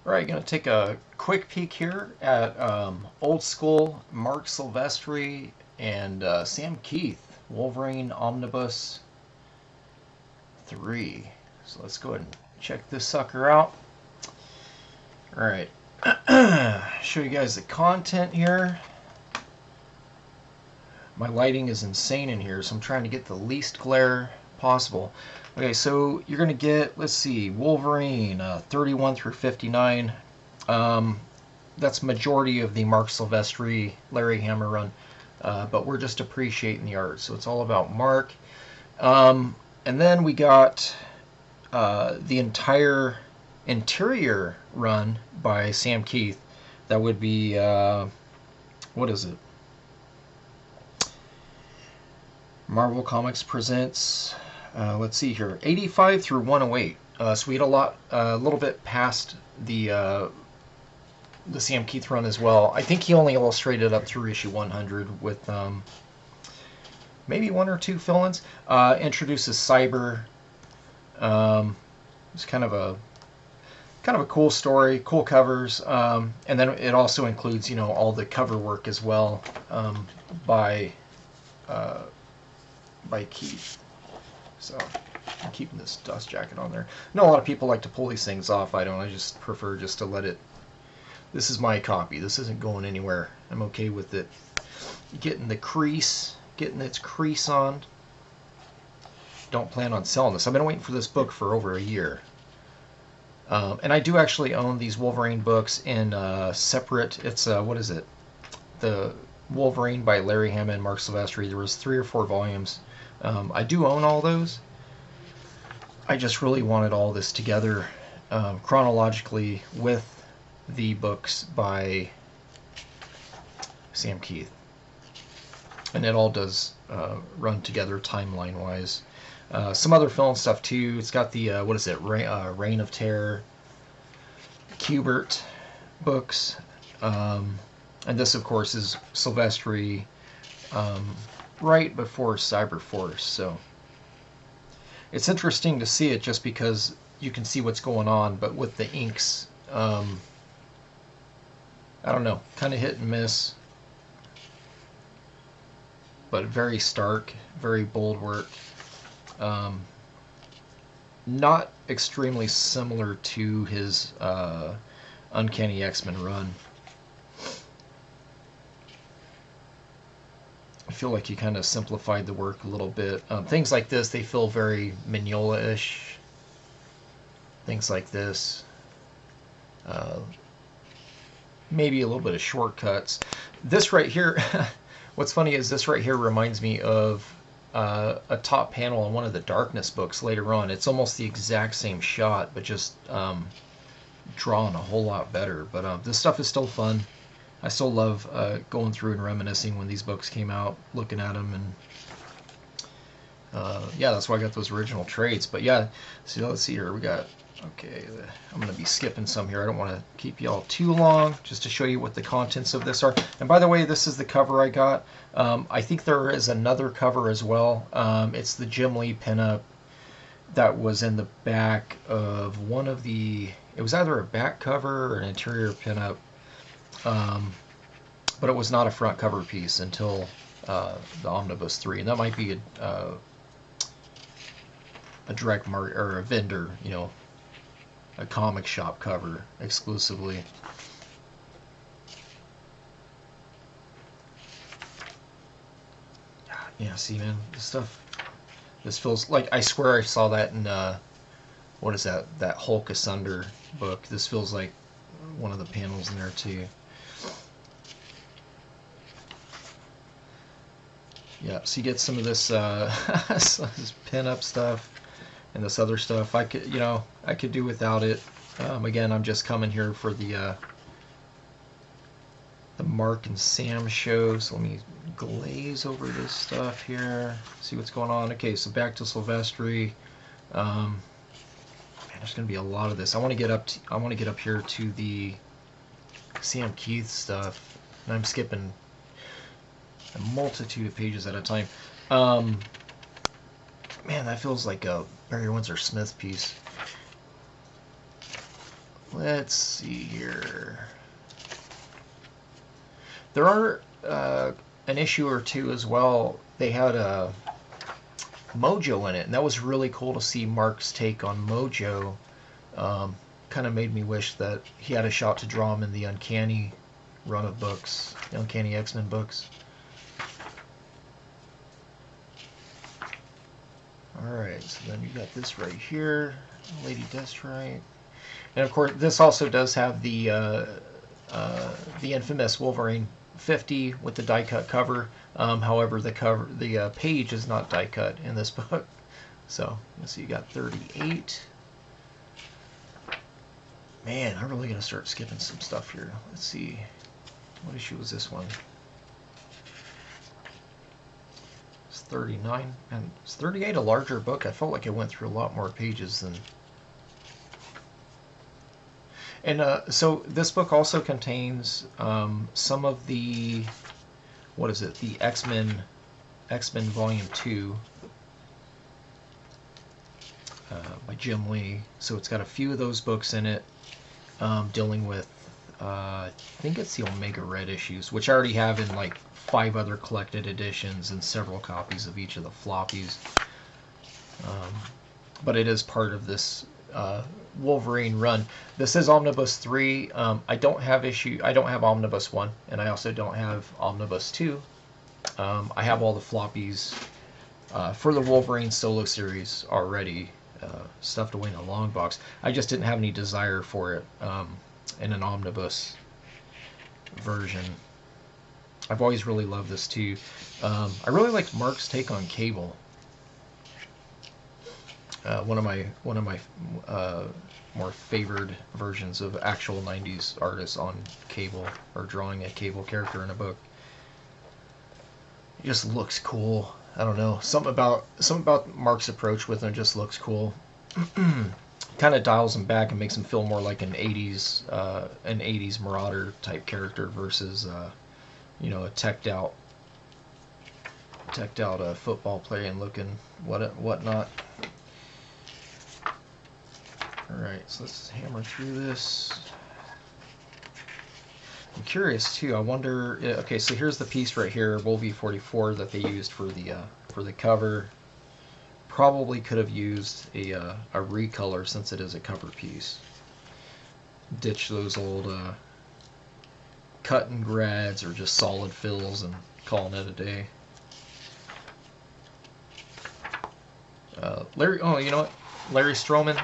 Alright, going to take a quick peek here at old school Marc Silvestri and Sam Kieth, Wolverine Omnibus 3. So let's go ahead and check this sucker out. Alright, show you guys the content here. My lighting is insane in here, so I'm trying to get the least glare possible. Okay, so you're going to get, let's see, Wolverine 31 through 59. That's majority of the Marc Silvestri Larry Hama run, but we're just appreciating the art. So it's all about Marc. And then we got the entire interior run by Sam Kieth. That would be, what is it? Marvel Comics presents, let's see here, 85 through 108. So we had a little bit past the Sam Kieth run as well. I think he only illustrated up through issue 100 with maybe one or two fill-ins. Introduces Cyber. It's kind of a cool story, cool covers, and then it also includes, you know, all the cover work as well by Kieth. So I'm keeping this dust jacket on there. I know a lot of people like to pull these things off. I don't. I just prefer just to let it. This is my copy. This isn't going anywhere. I'm okay with it getting its crease on. Don't plan on selling this. I've been waiting for this book for over a year. And I do actually own these Wolverine books in separate. It's what is it? The Wolverine by Larry Hama and Marc Silvestri. There was 3 or 4 volumes. I do own all those. I just really wanted all this together chronologically with the books by Sam Kieth. And it all does run together timeline-wise. Some other film stuff too. It's got the, what is it, Reign of Terror, Kubert books. And this, of course, is Silvestri right before Cyber Force. So it's interesting to see it just because you can see what's going on, but with the inks, I don't know, kind of hit and miss, but very stark, very bold work. Not extremely similar to his Uncanny X-Men run. I feel like he kind of simplified the work a little bit. Things like this, they feel very Mignola-ish. Things like this. Maybe a little bit of shortcuts. This right here, what's funny is this right here reminds me of a top panel in one of the Darkness books later on. It's almost the exact same shot, but just drawn a whole lot better. But this stuff is still fun. I still love going through and reminiscing when these books came out, looking at them, and yeah, that's why I got those original trades. But yeah, so let's see here. We got, okay, I'm going to be skipping some here. I don't want to keep y'all too long, just to show you what the contents of this are. And by the way, this is the cover I got. I think there is another cover as well. It's the Jim Lee pinup that was in the back of one of the, it was either a back cover or an interior pinup. But it was not a front cover piece until the Omnibus 3, and that might be a direct market or a vendor, you know, a comic shop cover exclusively. Yeah, see, man, this feels like, I swear I saw that in what is that Hulk Asunder book. This feels like one of the panels in there too. Yeah, so you get some of this, this pin-up stuff and this other stuff. I could do without it. Again, I'm just coming here for the Marc and Sam show. So let me glaze over this stuff here. See what's going on. Okay, so back to Silvestri. Man, there's going to be a lot of this. I want to get up here to the Sam Kieth stuff, and I'm skipping a multitude of pages at a time. Man, that feels like a Barry Windsor Smith piece. let's see here. There are an issue or two as well. They had a Mojo in it, and that was really cool to see Marc's take on Mojo. Kind of made me wish that he had a shot to draw him in the Uncanny run of books, the Uncanny X-Men books. Alright, so then you got this right here, Lady Deathstrike. And of course, this also does have the infamous Wolverine 50 with the die-cut cover. However, the page is not die-cut in this book. So, let's see, you got 38. Man, I'm really going to start skipping some stuff here. Let's see. What issue was this one? It's 39. And is 38 a larger book? I felt like it went through a lot more pages than... And so this book also contains some of the... What is it? The X-Men Volume 2 by Jim Lee. So it's got a few of those books in it. Dealing with, I think it's the Omega Red issues, which I already have in like 5 other collected editions and several copies of each of the floppies. But it is part of this Wolverine run. This is Omnibus 3. I don't have Omnibus 1, and I also don't have Omnibus 2. I have all the floppies for the Wolverine solo series already. Stuffed away in a long box. I just didn't have any desire for it in an omnibus version. I've always really loved this too. I really liked Marc's take on Cable. One of my more favored versions of actual 90s artists on Cable, or drawing a Cable character in a book. It just looks cool. I don't know, something about Marc's approach with him just looks cool. Kind of dials him back and makes him feel more like an 80s Marauder type character versus you know, a teched out football player and looking whatnot. All right, so let's hammer through this. I'm curious too. I wonder. Okay, so here's the piece right here, Wolvie 44, that they used for the cover. Probably could have used a recolor since it is a cover piece. Ditch those old cut and grads or just solid fills and calling it a day. Larry. Oh, you know what? Larry Stroman.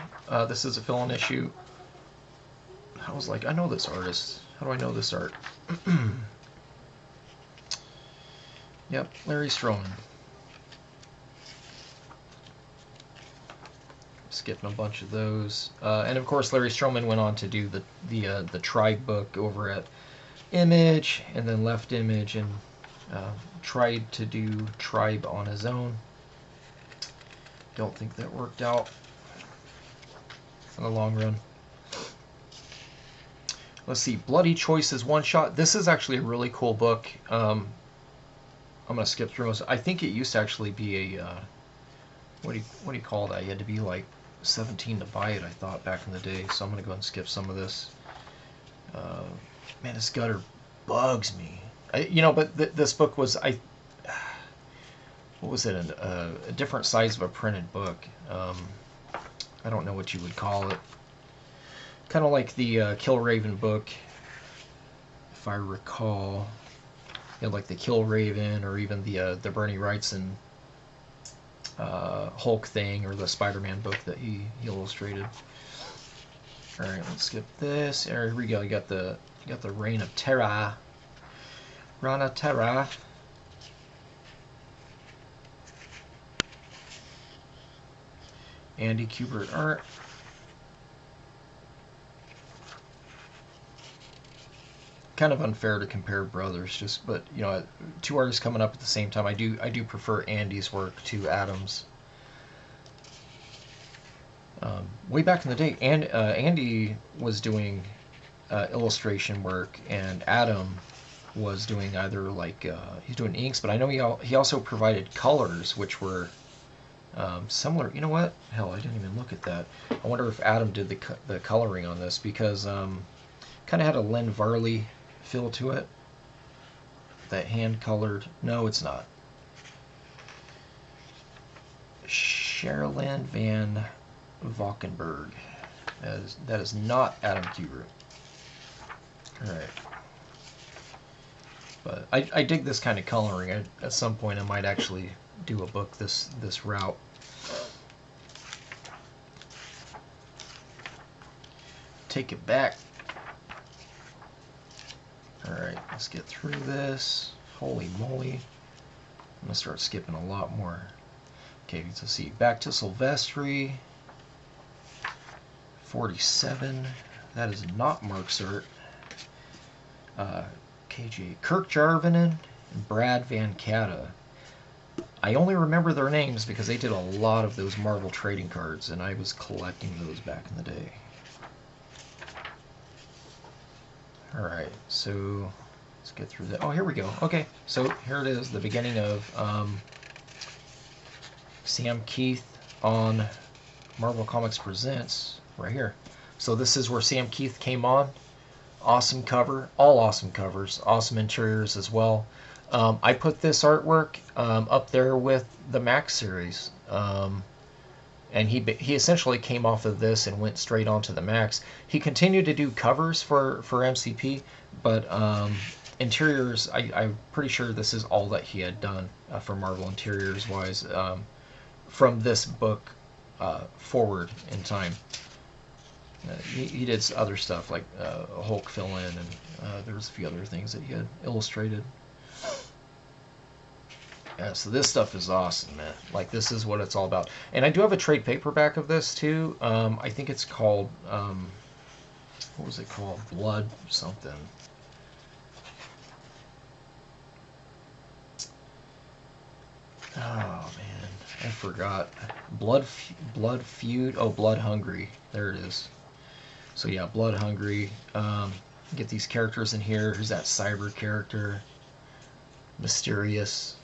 This is a fill-in issue. I was like, I know this artist. How do I know this art? Yep, Larry Stroman. Skipping a bunch of those. And of course, Larry Stroman went on to do the Tribe book over at Image, and then left Image and tried to do Tribe on his own. Don't think that worked out in the long run. Let's see, Bloody Choices one shot. This is actually a really cool book. I'm gonna skip through most. I think it used to actually be a what do you call that? You had to be like 17 to buy it, I thought, back in the day. So I'm gonna go ahead and skip some of this. Man, this gutter bugs me. But this book was what was it? A different size of a printed book. I don't know what you would call it. Kind of like the Killraven book, if I recall. You know, like the Killraven, or even the Bernie Wrightson Hulk thing, or the Spider-Man book that he illustrated. All right, let's skip this. Here we go. You got the Reign of Terra. Rana Terra. Andy Kubert art. Kind of unfair to compare brothers, but you know, two artists coming up at the same time. I do prefer Andy's work to Adam's. Way back in the day, Andy was doing illustration work, and Adam was doing either like he's doing inks, but I know he also provided colors, which were Similar, you know what? Hell, I didn't even look at that. I wonder if Adam did the coloring on this, because kind of had a Len Varley feel to it. That hand colored. No, it's not. Sherilyn Van Valkenburg. That is not Adam Kubert. All right. But I dig this kind of coloring. At some point, I might actually do a book this route. Take it back. All right, let's get through this. Holy moly! I'm gonna start skipping a lot more. Okay, let's see. Back to Silvestri. 47. That is not Marc's art. KJ Kirk Jarvinen and Brad Van Catta. I only remember their names because they did a lot of those Marvel trading cards, and I was collecting those back in the day. Alright, so let's get through that. Oh, here we go. Okay, so here it is, the beginning of Sam Kieth on Marvel Comics Presents, right here. So this is where Sam Kieth came on. Awesome cover, all awesome covers, awesome interiors as well. I put this artwork up there with the Max series, and he essentially came off of this and went straight onto the Max. He continued to do covers for MCP, but interiors, I'm pretty sure this is all that he had done for Marvel interiors wise from this book forward in time. He did other stuff like Hulk fill-in, and there was a few other things that he had illustrated. Yeah, so this stuff is awesome, man. Like, this is what it's all about. And I do have a trade paperback of this, too. I think it's called, what was it called? Blood something. Oh, man. I forgot. Blood Feud. Oh, Blood Hungry. There it is. So yeah, Blood Hungry. Get these characters in here. Here's that cyber character. Mysterious.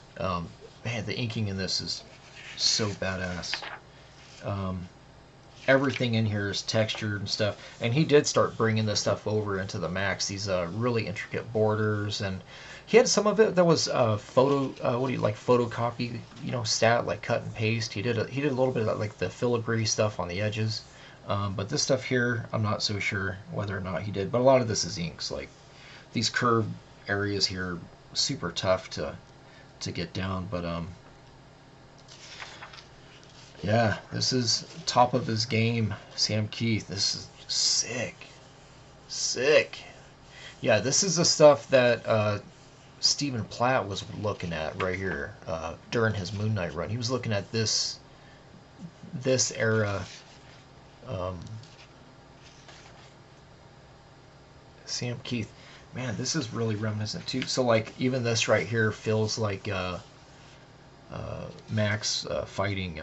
Man, the inking in this is so badass. Everything in here is textured and stuff. And he did start bringing this stuff over into the Max. These really intricate borders, and he had some of it that was photocopy, stat, like cut and paste. He did a little bit of that, like the filigree stuff on the edges. But this stuff here, I'm not so sure whether or not he did. But a lot of this is inks. Like these curved areas here, super tough to get down. But yeah, this is top of his game, Sam Kieth. This is sick. Yeah, this is the stuff that Stephen Platt was looking at right here during his Moon Knight run. He was looking at this era. Sam Kieth, man, this is really reminiscent too. So like even this right here feels like Max fighting.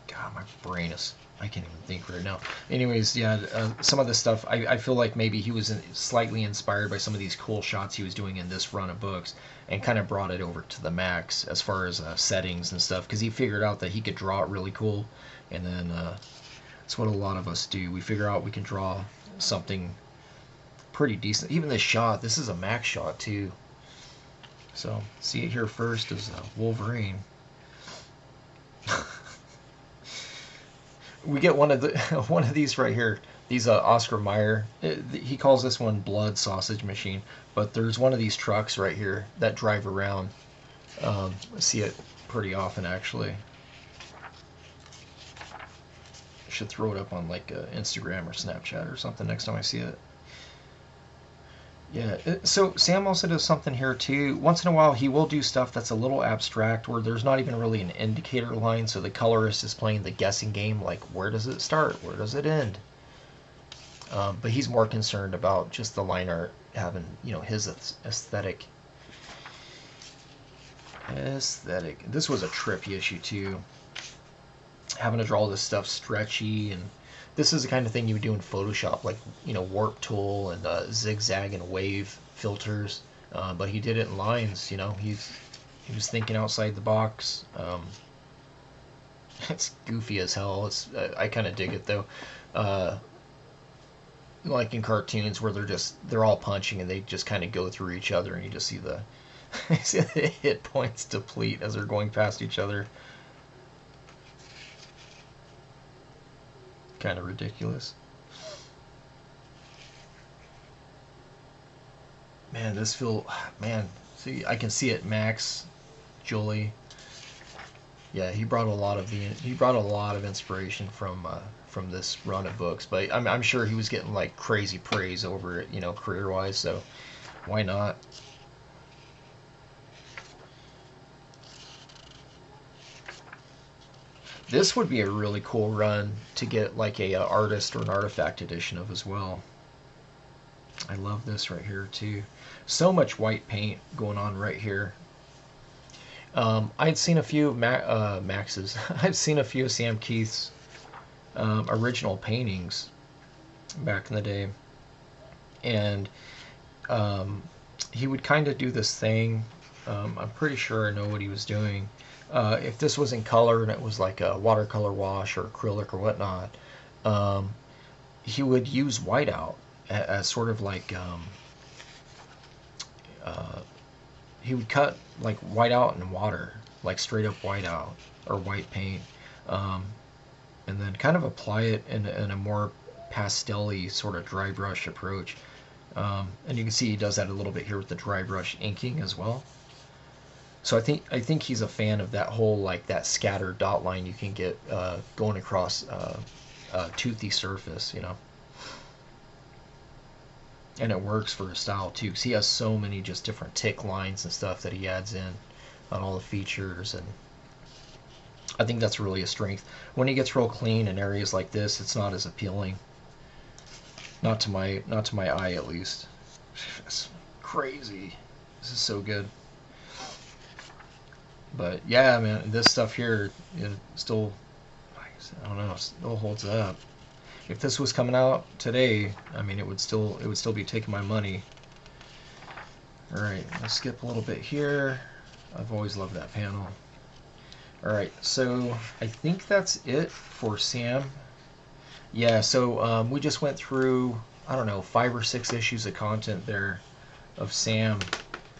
God, my brain is, I can't even think right now. Anyways, yeah, some of this stuff I feel like maybe he was slightly inspired by some of these cool shots he was doing in this run of books, and kind of brought it over to the Max as far as settings and stuff, because he figured out that he could draw it really cool. And then that's what a lot of us do. We figure out we can draw something pretty decent. Even this shot, this is a Max shot too. So see it here first is Wolverine. We get one of these right here. These Oscar Mayer. He calls this one Blood Sausage Machine. But there's one of these trucks right here that drive around. I see it pretty often actually. Should throw it up on like Instagram or Snapchat or something next time I see it. Yeah, so Sam also does something here too. Once in a while he will do stuff that's a little abstract, where there's not even really an indicator line, so the colorist is playing the guessing game, like where does it start, where does it end. But he's more concerned about just the line art having, his aesthetic. This was a trippy issue too. Having to draw this stuff stretchy, and this is the kind of thing you would do in Photoshop, like warp tool and zigzag and wave filters. But he did it in lines. He was thinking outside the box. It's goofy as hell. It's I kind of dig it though. Uh, like in cartoons where they're all punching and they just kind of go through each other and you just see the hit points deplete as they're going past each other. Kind of ridiculous. Man, man, see, I can see it. Max, Julie. Yeah, he brought a lot of inspiration from this run of books, but I'm sure he was getting like crazy praise over it, you know, career-wise, so why not? This would be a really cool run to get like a artist or an artifact edition of as well. I love this right here too. So much white paint going on right here. I'd seen a few of Max's. I've seen a few of Sam Kieth's original paintings back in the day, and he would kind of do this thing. I'm pretty sure I know what he was doing. If this was in color and it was like a watercolor wash or acrylic or whatnot, he would use whiteout as sort of like he would cut like whiteout in water, like straight up whiteout or white paint, and then kind of apply it in a more pastel-y sort of dry brush approach. And you can see he does that a little bit here with the dry brush inking as well. So I think he's a fan of that whole like that scattered dot line you can get going across a toothy surface, you know. And it works for his style too, because he has so many just different tick lines and stuff that he adds in on all the features, and I think that's really a strength. When he gets real clean in areas like this, it's not as appealing. Not to my eye, at least. It's crazy. This is so good. But yeah, man, this stuff here, it still, I don't know, still holds up. If this was coming out today, I mean, it would still be taking my money. All right, let's skip a little bit here. I've always loved that panel. All right, so I think that's it for Sam. Yeah, so we just went through, I don't know, 5 or 6 issues of content there of Sam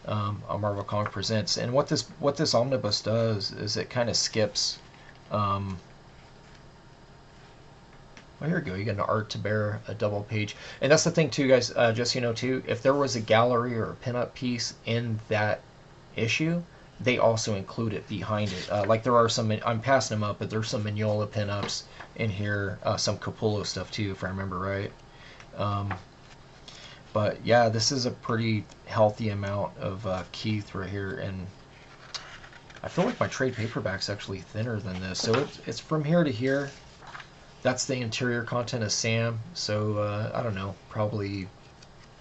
on Marvel Comics Presents. And what this omnibus does is it kind of skips. Oh, here we go. You get an art to bear, a double page. And that's the thing, too, guys, just so you know, too, if there was a gallery or a pinup piece in that issue, they also include it behind it. Like there are some, I'm passing them up, but there's some Mignola pinups in here, some Capullo stuff, too, if I remember right. But, yeah, this is a pretty healthy amount of Kieth right here, and I feel like my trade paperback's actually thinner than this. So it's from here to here. That's the interior content of Sam, so I don't know, probably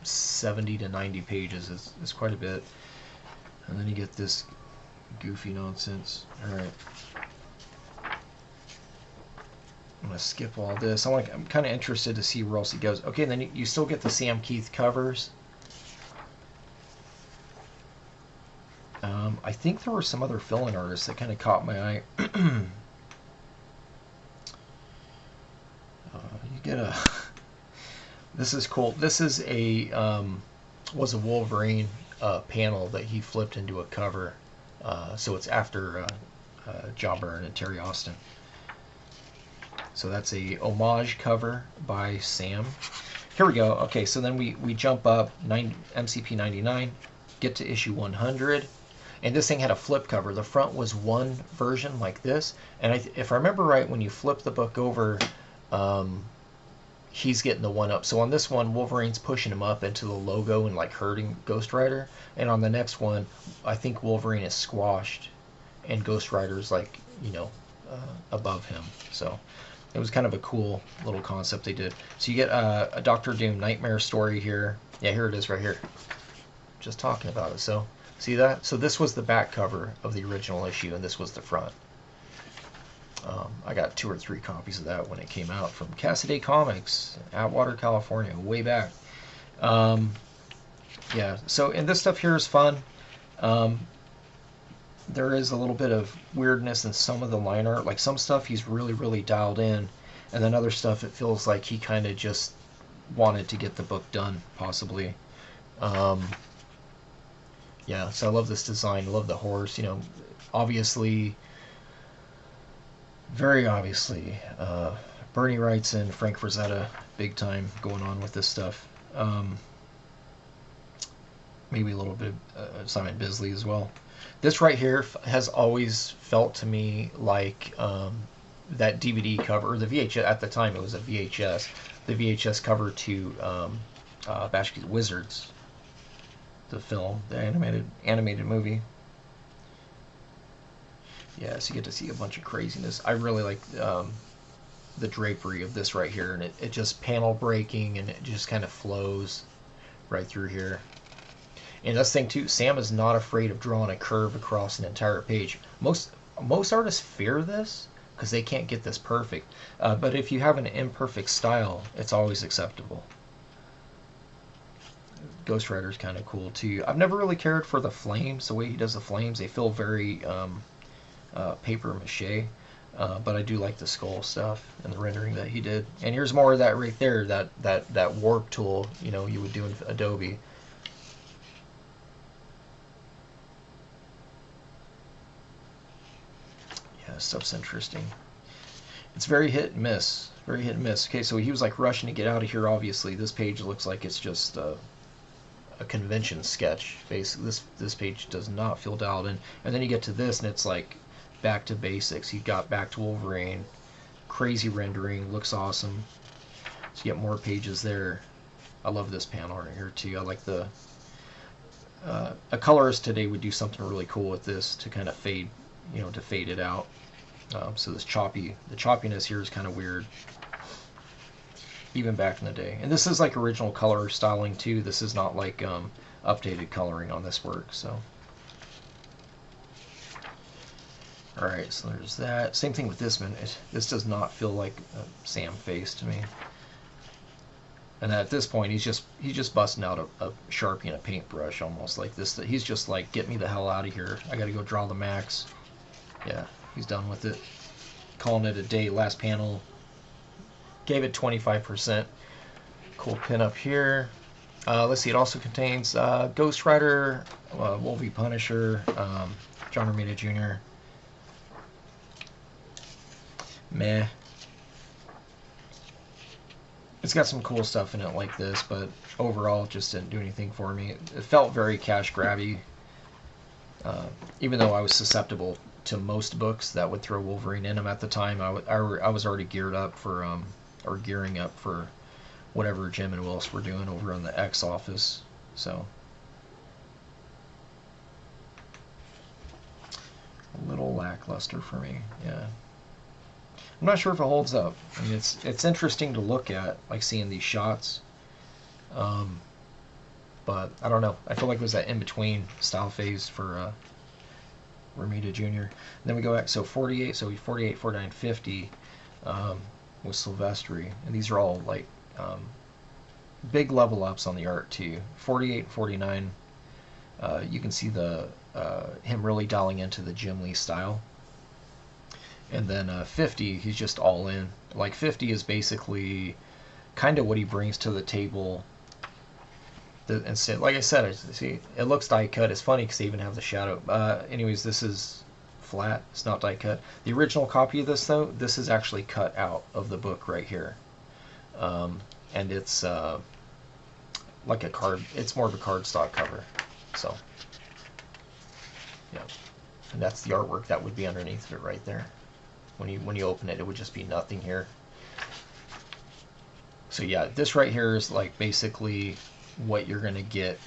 70 to 90 pages is quite a bit. And then you get this goofy nonsense. Alright. I'm going to skip all this. I'm kind of interested to see where else it goes. Okay, and then you still get the Sam Kieth covers. I think there were some other fill-in artists that kind of caught my eye. You get a... This is cool. This is was a Wolverine panel that he flipped into a cover. So it's after John Byrne and Terry Austin. So that's a homage cover by Sam. Here we go. Okay, so then we jump up MCP 99, get to issue 100, and this thing had a flip cover. The front was one version like this, and if I remember right, when you flip the book over, he's getting the one up. So on this one, Wolverine's pushing him up into the logo and like hurting Ghost Rider, and on the next one, I think Wolverine is squashed, and Ghost Rider's like, you know, above him. So it was kind of a cool little concept they did. So you get a Doctor Doom Nightmare story here. Yeah, here it is right here. Just talking about it. So see that? So this was the back cover of the original issue, and this was the front. I got 2 or 3 copies of that when it came out from Cassaday Comics, Atwater, California, way back. Yeah, so and this stuff here is fun. there is a little bit of weirdness in some of the line art. Like some stuff he's really, really dialed in, and then other stuff it feels like he kind of just wanted to get the book done, possibly. Yeah, so I love this design. I love the horse. You know, obviously, very obviously, Bernie Wrightson, Frank Frazetta, big time going on with this stuff. Maybe a little bit of Simon Bisley as well. This right here has always felt to me like that DVD cover, or the VHS, at the time it was a VHS, the VHS cover to Bashki's Wizards, the film, the animated movie. Yeah, so you get to see a bunch of craziness. I really like the drapery of this right here, and it just panel breaking, and it just kind of flows right through here. And this thing too, Sam is not afraid of drawing a curve across an entire page. Most artists fear this because they can't get this perfect. But if you have an imperfect style, it's always acceptable. Ghost Rider's kind of cool too. I've never really cared for the flames, the way he does the flames. They feel very paper mache. But I do like the skull stuff and the rendering that he did. And here's more of that right there, that warp tool, you know, you would do in Adobe. Yeah, stuff's interesting. It's very hit and miss. Very hit and miss. Okay, so he was like rushing to get out of here, obviously. This page looks like it's just a convention sketch. Basically, this page does not feel dialed in. And then you get to this, and it's like back to basics. He got back to Wolverine. Crazy rendering. Looks awesome. So you get more pages there. I love this panel right here, too. I like the... a colorist today would do something really cool with this to kind of fade, you know, to fade it out. So this the choppiness here is kind of weird, even back in the day. And this is like original color styling too. This is not like updated coloring on this work. So, all right, so there's that. Same thing with this one. This does not feel like a Sam face to me. And at this point, he's just busting out a Sharpie and a paintbrush, almost like this. He's just like, get me the hell out of here. I got to go draw the max. Yeah, he's done with it. Calling it a day. Last panel. Gave it 25%. Cool pin up here. Let's see, it also contains Ghost Rider, Wolvie Punisher, John Romita Jr. Meh. It's got some cool stuff in it like this, but overall it just didn't do anything for me. It felt very cash grabby. Even though I was susceptible to most books that would throw Wolverine in them at the time, I was already geared up for, or gearing up for whatever Jim and Willis were doing over on the X office. So a little lackluster for me, yeah. I'm not sure if it holds up. I mean, it's interesting to look at, like seeing these shots. But I don't know. I feel like it was that in-between style phase for Romita Jr. And then we go back, so 48, 49, 50 with Silvestri. And these are all like big level ups on the art too. 48 and 49, you can see the him really dialing into the Jim Lee style. And then 50, he's just all in. Like 50 is basically kind of what he brings to the table. Instead, like I said, see, it looks die cut. It's funny because they even have the shadow. Anyways, this is flat. It's not die cut. The original copy of this, though, this is actually cut out of the book right here. And it's like a card. It's more of a cardstock cover. So, yeah. And that's the artwork that would be underneath of it right there. When you open it, it would just be nothing here. So yeah, this right here is like basically what you're gonna get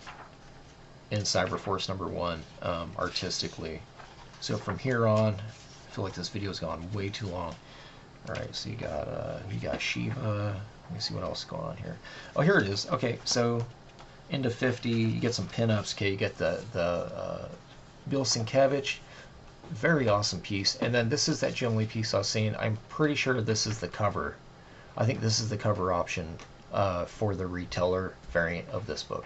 in Cyberforce #1 artistically. So from here on, I feel like this video's gone way too long. All right, so you got Shiva. Let me see what else is going on here. Oh, here it is. Okay, so into 50, you get some pinups. Okay, you get the Bill Sienkiewicz. Very awesome piece. And then this is that Jim Lee piece I was saying. I'm pretty sure this is the cover. I think this is the cover option for the reteller variant of this book.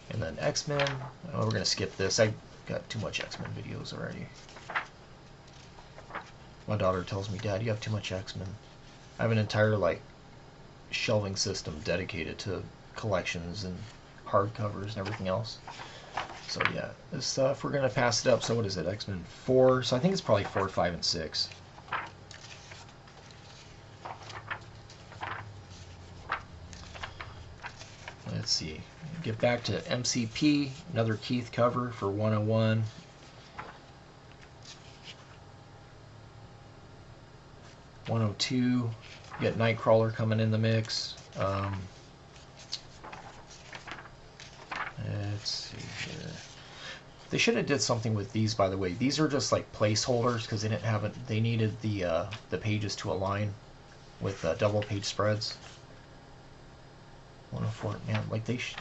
And then X-Men. Oh, we're going to skip this. got too much X-Men videos already. My daughter tells me, Dad, you have too much X-Men. I have an entire like shelving system dedicated to collections and hardcovers and everything else. So yeah, this stuff, we're gonna pass it up. So what is it, X-Men 4? So I think it's probably 4, 5, and 6. Let's see. Get back to MCP, another Kieth cover for 101. You get Nightcrawler coming in the mix. Let's see here. They should have did something with these, by the way. These are just like placeholders because they didn't have it. They needed the pages to align with double page spreads. 104, man, like they should.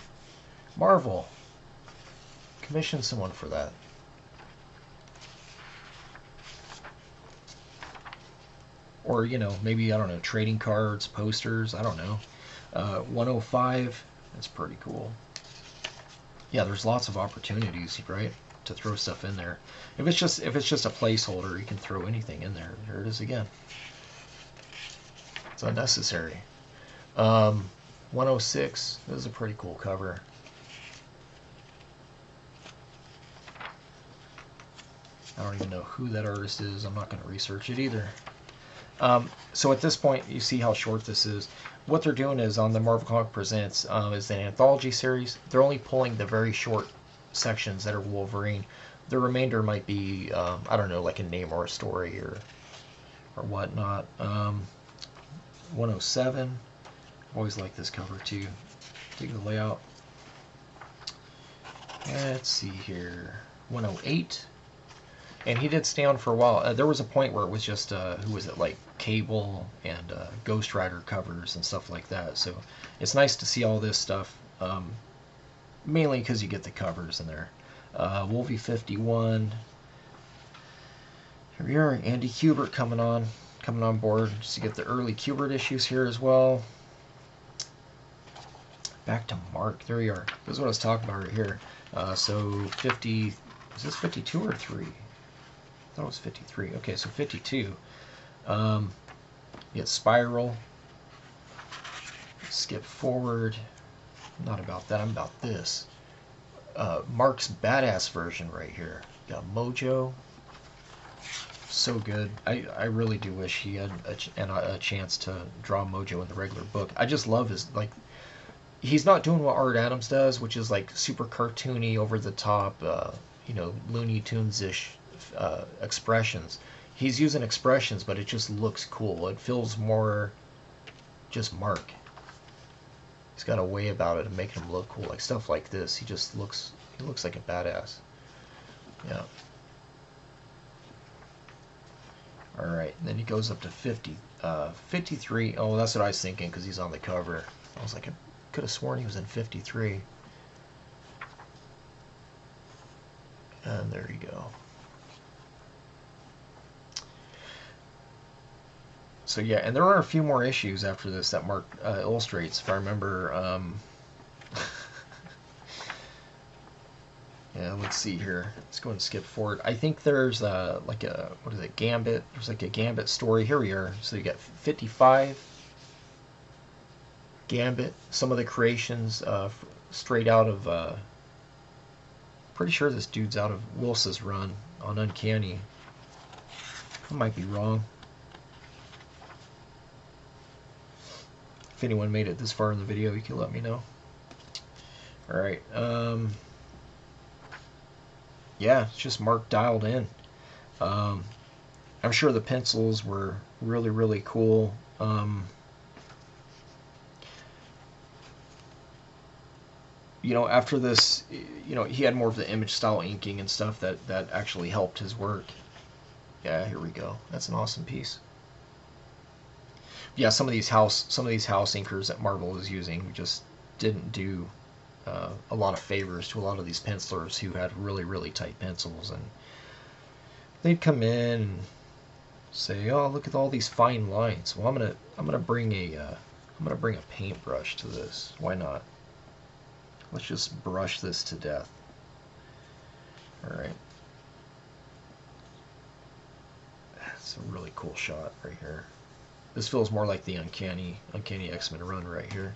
Marvel, commission someone for that. Or, you know, maybe, I don't know, trading cards, posters, I don't know. 105, that's pretty cool. Yeah, there's lots of opportunities, right, to throw stuff in there. If it's just a placeholder, you can throw anything in there. There it is again. It's unnecessary. 106, this is a pretty cool cover. I don't even know who that artist is. I'm not going to research it either. So at this point, you see how short this is. What they're doing is on the Marvel Comics Presents is an anthology series. They're only pulling the very short sections that are Wolverine. The remainder might be, I don't know, like a name or a story or whatnot. 107. Always like this cover too. Take the layout. Let's see here. 108. And he did stay on for a while. There was a point where it was just, who was it, like Cable and Ghost Rider covers and stuff like that. So it's nice to see all this stuff, mainly because you get the covers in there. Wolvie 51. Here we are, Andy Kubert coming on board. Just to get the early Kubert issues here as well. Back to Marc. There you are. This is what I was talking about right here. So 50. Is this 52 or 3? I thought it was 53. Okay, so 52. You get Spiral. Skip forward. I'm not about that. I'm about this. Marc's badass version right here. Got Mojo. So good. I really do wish he had a chance to draw Mojo in the regular book. I just love his, like, he's not doing what Art Adams does, which is like super cartoony, over the top, you know, Looney Tunes-ish expressions. He's using expressions, but it just looks cool. It feels more just Marc. He's got a way about it of making him look cool, like stuff like this. He looks like a badass. Yeah. All right, and then he goes up to 53. Oh, that's what I was thinking because he's on the cover. I was like, I could have sworn he was in 53. And there you go. So yeah, and there are a few more issues after this that Marc illustrates, if I remember. Yeah, let's see here. Let's go and skip forward. I think there's like a, what is it, Gambit? There's like a Gambit story. Here we are. So you got 55. Gambit. Some of the creations straight out of, pretty sure this dude's out of Wils's run on Uncanny. I might be wrong. If anyone made it this far in the video, you can let me know. Alright, yeah, it's just Marc dialed in. I'm sure the pencils were really, really cool. You know, after this, you know, he had more of the image style inking and stuff that actually helped his work. Yeah, here we go. That's an awesome piece. Yeah, some of these house inkers that Marvel is using just didn't do a lot of favors to a lot of these pencilers who had really, really tight pencils, and they'd come in and say, "Oh, look at all these fine lines." Well, I'm gonna bring a paintbrush to this. Why not? Let's just brush this to death. All right. That's a really cool shot right here. This feels more like the Uncanny X-Men run right here.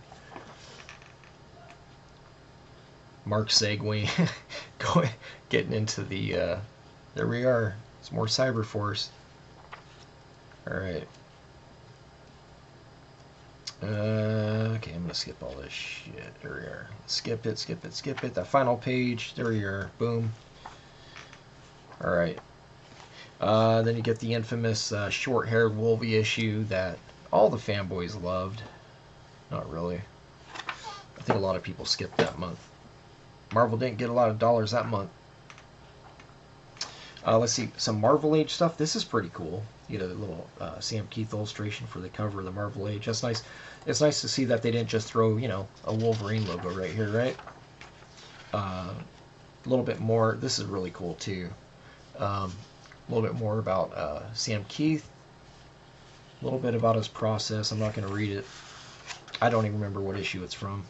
Marc segueing, getting into the, there we are. It's more Cyberforce. Alright. Okay, I'm going to skip all this shit. There we are. Skip it, skip it, skip it. That final page. There we are. Boom. Alright. Then you get the infamous short-haired Wolvie issue that all the fanboys loved. Not really. I think a lot of people skipped that month. Marvel didn't get a lot of dollars that month. Let's see, some Marvel Age stuff. This is pretty cool. You get a little Sam Kieth illustration for the cover of the Marvel Age. That's nice. It's nice to see that they didn't just throw, you know, a Wolverine logo right here, right? A little bit more. This is really cool too. A little bit more about Sam Kieth. A little bit about his process. I'm not going to read it. I don't even remember what issue it's from.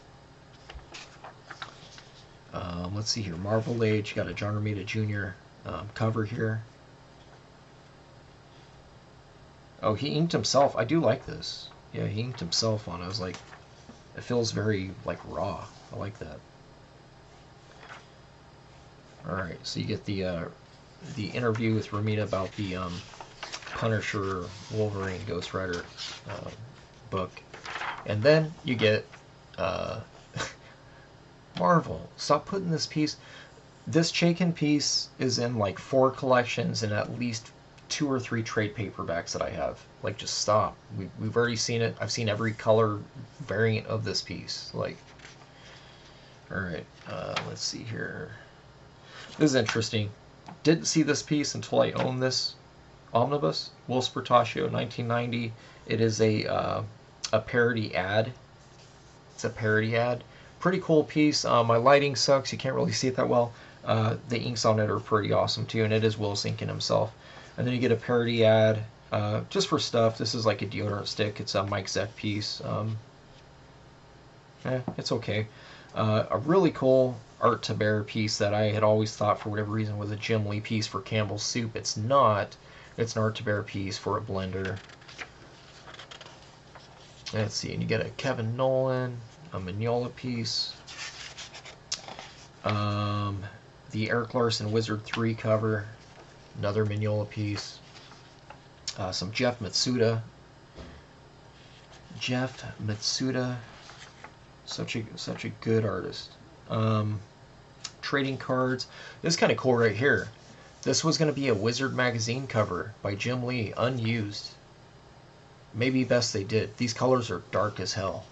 Let's see here. Marvel Age. Got a John Romita Jr. Cover here. Oh, he inked himself. I do like this. Yeah, he inked himself on it. I was like, it feels very like raw. I like that. All right, so you get the interview with Romita about the Punisher, Wolverine, Ghost Rider book, and then you get Marvel. Stop putting this piece. This Chaykin piece is in like 4 collections and at least 2 or 3 trade paperbacks that I have. Like, just stop. We've already seen it. I've seen every color variant of this piece. Like, all right. Let's see here. This is interesting. Didn't see this piece until I owned this omnibus. Will Spertaccio, 1990. It is a parody ad. It's a parody ad. Pretty cool piece. My lighting sucks. You can't really see it that well. The inks on it are pretty awesome too, and it is Will inking himself. And then you get a parody ad just for stuff. This is like a deodorant stick. It's a Mike Zeck piece. It's okay. A really cool Art to Bear piece that I had always thought for whatever reason was a Jim Lee piece for Campbell's Soup. It's not. It's an Art to Bear piece for a blender. Let's see, and you get a Kevin Nolan, a Mignola piece, the Eric Larson Wizard 3 cover, another Mignola piece, some Jeff Matsuda. Jeff Matsuda, such a good artist. Trading cards. This is kind of cool right here. This was going to be a Wizard magazine cover by Jim Lee, unused. Maybe best they did. These colors are dark as hell.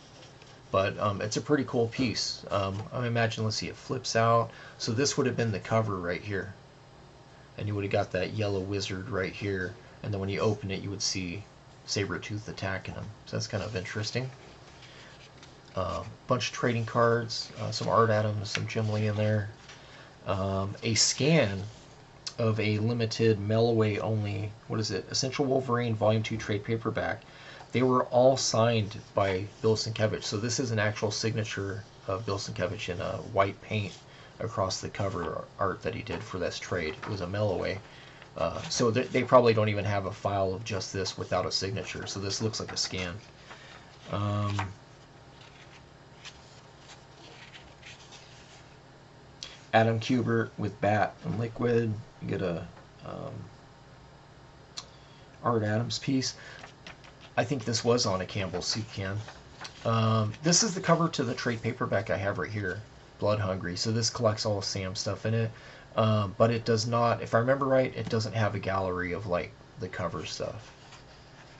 But it's a pretty cool piece. I imagine, let's see, it flips out. So this would have been the cover right here. And you would have got that yellow wizard right here. And then when you open it, you would see Sabretooth attacking him. So that's kind of interesting. Bunch of trading cards, some Art Adams, some Jim Lee in there. A scan of a limited mail-away only, what is it, Essential Wolverine Volume 2 trade paperback. They were all signed by Bill Sienkiewicz, so this is an actual signature of Bill Sienkiewicz in white paint across the cover art that he did for this trade. It was a mail-away. So they probably don't even have a file of just this without a signature, so this looks like a scan. Adam Kubert with Bat and Liquid. You get a Art Adams piece. I think this was on a Campbell's Soup can. This is the cover to the trade paperback I have right here, Blood Hungry. So this collects all of Sam's stuff in it, but it does not, if I remember right, it doesn't have a gallery of like the cover stuff.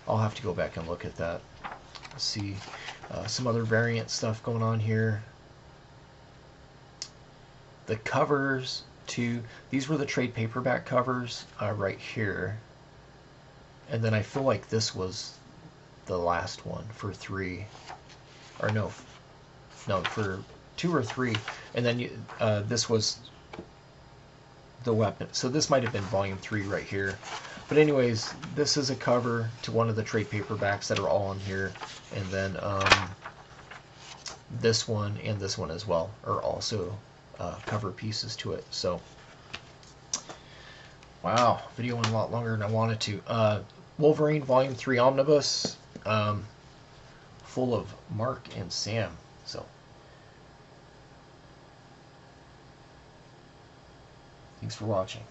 I'll have to go back and look at that. Let's see, some other variant stuff going on here. The covers to, these were the trade paperback covers right here. And then I feel like this was the last one for 3. Or no, for 2 or 3. And then this was the weapon. So this might have been volume 3 right here. But anyways, this is a cover to one of the trade paperbacks that are all in here. And then this one and this one as well are also cover pieces to it. So Wow, video went a lot longer than I wanted to. Wolverine Volume 3 Omnibus, full of Mark and Sam. So, thanks for watching.